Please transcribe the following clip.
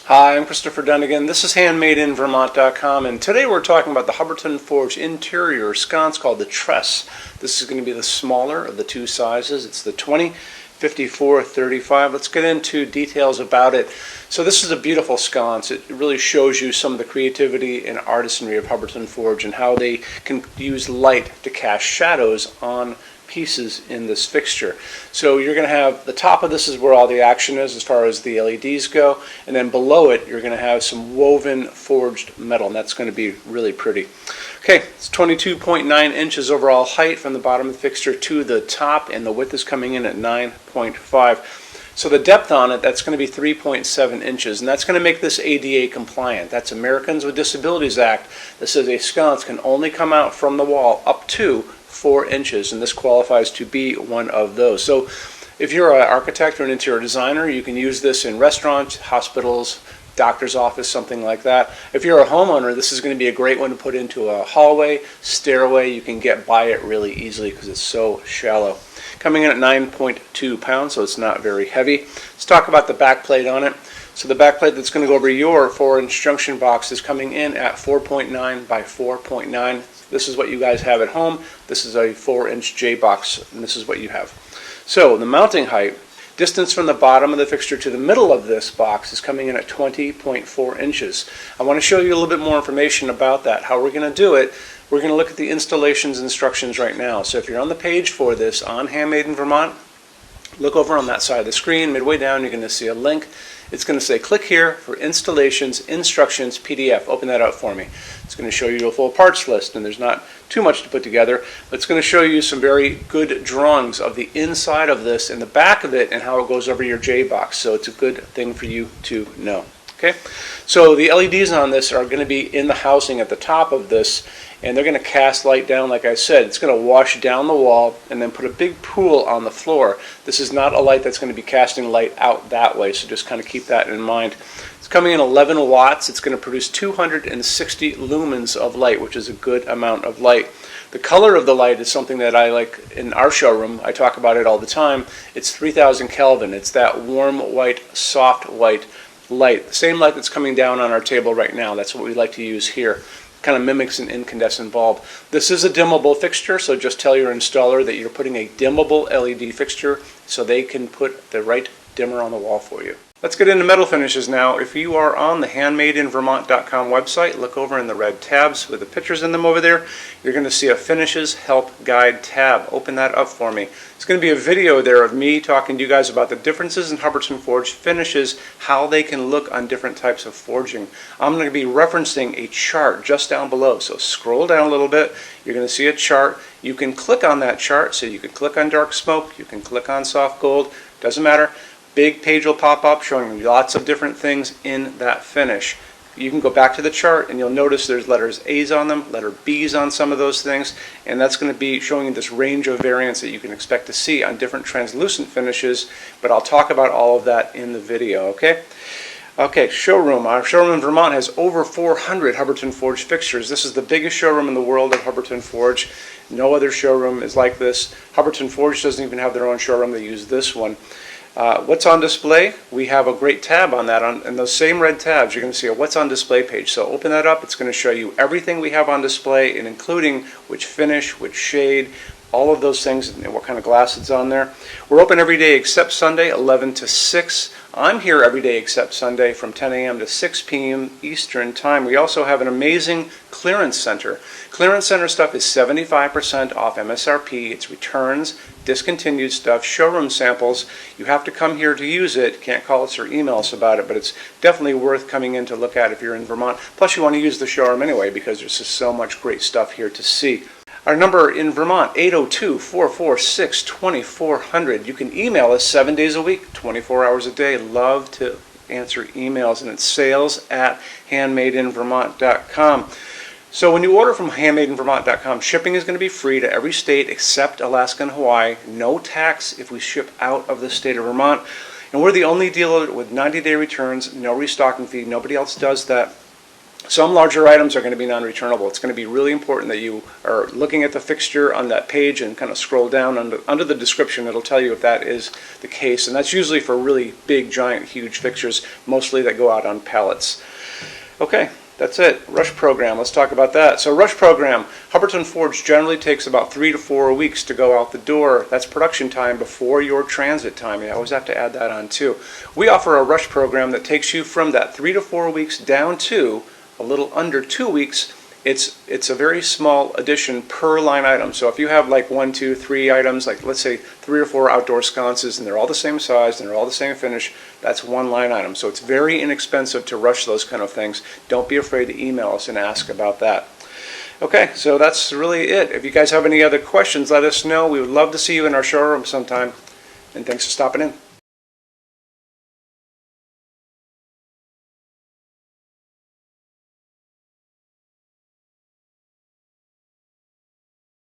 Hi, I'm Christopher Dunnigan. This is HandmadeInVermont.com, and today we're talking about the Hubbardton Forge interior sconce called the Tress. This is going to be the smaller of the two sizes. It's the 20, 54, 35. Let's get into details about it. So this is a beautiful sconce. It really shows you some of the creativity and artisanry of Hubbardton Forge and how they can use light to cast shadows on pieces in this fixture. So you're going to have the top of this is where all the action is as far as the LEDs go, and then below it you're going to have some woven forged metal, and that's going to be really pretty. Okay, it's 22.9 inches overall height from the bottom of the fixture to the top, and the width is coming in at 9.5. So the depth on it, that's going to be 3.7 inches, and that's going to make this ADA compliant. That's Americans with Disabilities Act. This is a sconce can only come out from the wall up to 4 inches, and this qualifies to be one of those. So if you're an architect or an interior designer, you can use this in restaurants, hospitals, doctor's office, something like that. If you're a homeowner, this is going to be a great one to put into a hallway, stairway. You can get by it really easily because it's so shallow. Coming in at 9.2 pounds, so it's not very heavy. Let's talk about the back plate on it. So the back plate that's going to go over your 4-inch junction box is coming in at 4.9 by 4.9. This is what you guys have at home. This is a 4-inch J box, and this is what you have. So the mounting height, distance from the bottom of the fixture to the middle of this box is coming in at 20.4 inches. I want to show you a little bit more information about that, how we're going to do it. We're going to look at the installations instructions right now. So if you're on the page for this on Handmade in Vermont, look over on that side of the screen. Midway down, you're going to see a link. It's going to say click here for installations, instructions, PDF. Open that up for me. It's going to show you a full parts list, and there's not too much to put together, but it's going to show you some very good drawings of the inside of this and the back of it and how it goes over your J box. So it's a good thing for you to know. Okay, so the LEDs on this are going to be in the housing at the top of this, and they're going to cast light down. Like I said, it's going to wash down the wall and then put a big pool on the floor. This is not a light that's going to be casting light out that way, so just kind of keep that in mind. It's coming in 11 watts. It's going to produce 260 lumens of light, which is a good amount of light. The color of the light is something that I like in our showroom. I talk about it all the time. It's 3000 Kelvin. It's that warm white, soft white light, the same light that's coming down on our table right now. That's what we like to use here. Kind of mimics an incandescent bulb. This is a dimmable fixture, so just tell your installer that you're putting a dimmable LED fixture so they can put the right dimmer on the wall for you. Let's get into metal finishes now. If you are on the HandmadeInVermont.com website, look over in the red tabs with the pictures in them over there. You're going to see a Finishes Help Guide tab. Open that up for me. It's going to be a video there of me talking to you guys about the differences in Hubbardton Forge finishes, how they can look on different types of forging. I'm going to be referencing a chart just down below, so scroll down a little bit. You're going to see a chart. You can click on that chart, so you can click on dark smoke, you can click on soft gold, doesn't matter. Big page will pop up showing you lots of different things in that finish. You can go back to the chart and you'll notice there's letters A's on them, letter B's on some of those things, and that's going to be showing you this range of variants that you can expect to see on different translucent finishes, but I'll talk about all of that in the video, okay? Okay, showroom. Our showroom in Vermont has over 400 Hubbardton Forge fixtures. This is the biggest showroom in the world of Hubbardton Forge. No other showroom is like this. Hubbardton Forge doesn't even have their own showroom. They use this one. What's on display? We have a great tab on that. In those same red tabs, you're going to see a What's on Display page. So open that up. It's going to show you everything we have on display, and including which finish, which shade, all of those things, and what kind of glass it's on there. We're open every day except Sunday, 11 to 6. I'm here every day except Sunday from 10 a.m. to 6 p.m. Eastern Time. We also have an amazing clearance center. Clearance center stuff is 75% off MSRP. It's returns, discontinued stuff, showroom samples. You have to come here to use it. Can't call us or email us about it, but it's definitely worth coming in to look at if you're in Vermont. Plus you want to use the showroom anyway because there's just so much great stuff here to see. Our number in Vermont, 802-446-2400. You can email us 7 days a week, 24 hours a day. Love to answer emails, and it's sales@HandmadeInVermont.com. So when you order from HandmadeInVermont.com, shipping is going to be free to every state except Alaska and Hawaii. No tax if we ship out of the state of Vermont. And we're the only dealer with 90-day returns, no restocking fee. Nobody else does that. Some larger items are going to be non-returnable. It's going to be really important that you are looking at the fixture on that page and kind of scroll down under the description. It'll tell you if that is the case, and that's usually for really big, giant, huge fixtures, mostly that go out on pallets. Okay, that's it. Rush program. Let's talk about that. So rush program, Hubbardton Forge generally takes about 3 to 4 weeks to go out the door. That's production time before your transit time. You always have to add that on too. We offer a rush program that takes you from that 3 to 4 weeks down to a little under 2 weeks. It's a very small addition per line item. So if you have like 1, 2, 3 items, like let's say 3 or 4 outdoor sconces, and they're all the same size and they're all the same finish, that's one line item. So it's very inexpensive to rush those kind of things. Don't be afraid to email us and ask about that. Okay, so that's really it. If you guys have any other questions, let us know. We would love to see you in our showroom sometime. And thanks for stopping in.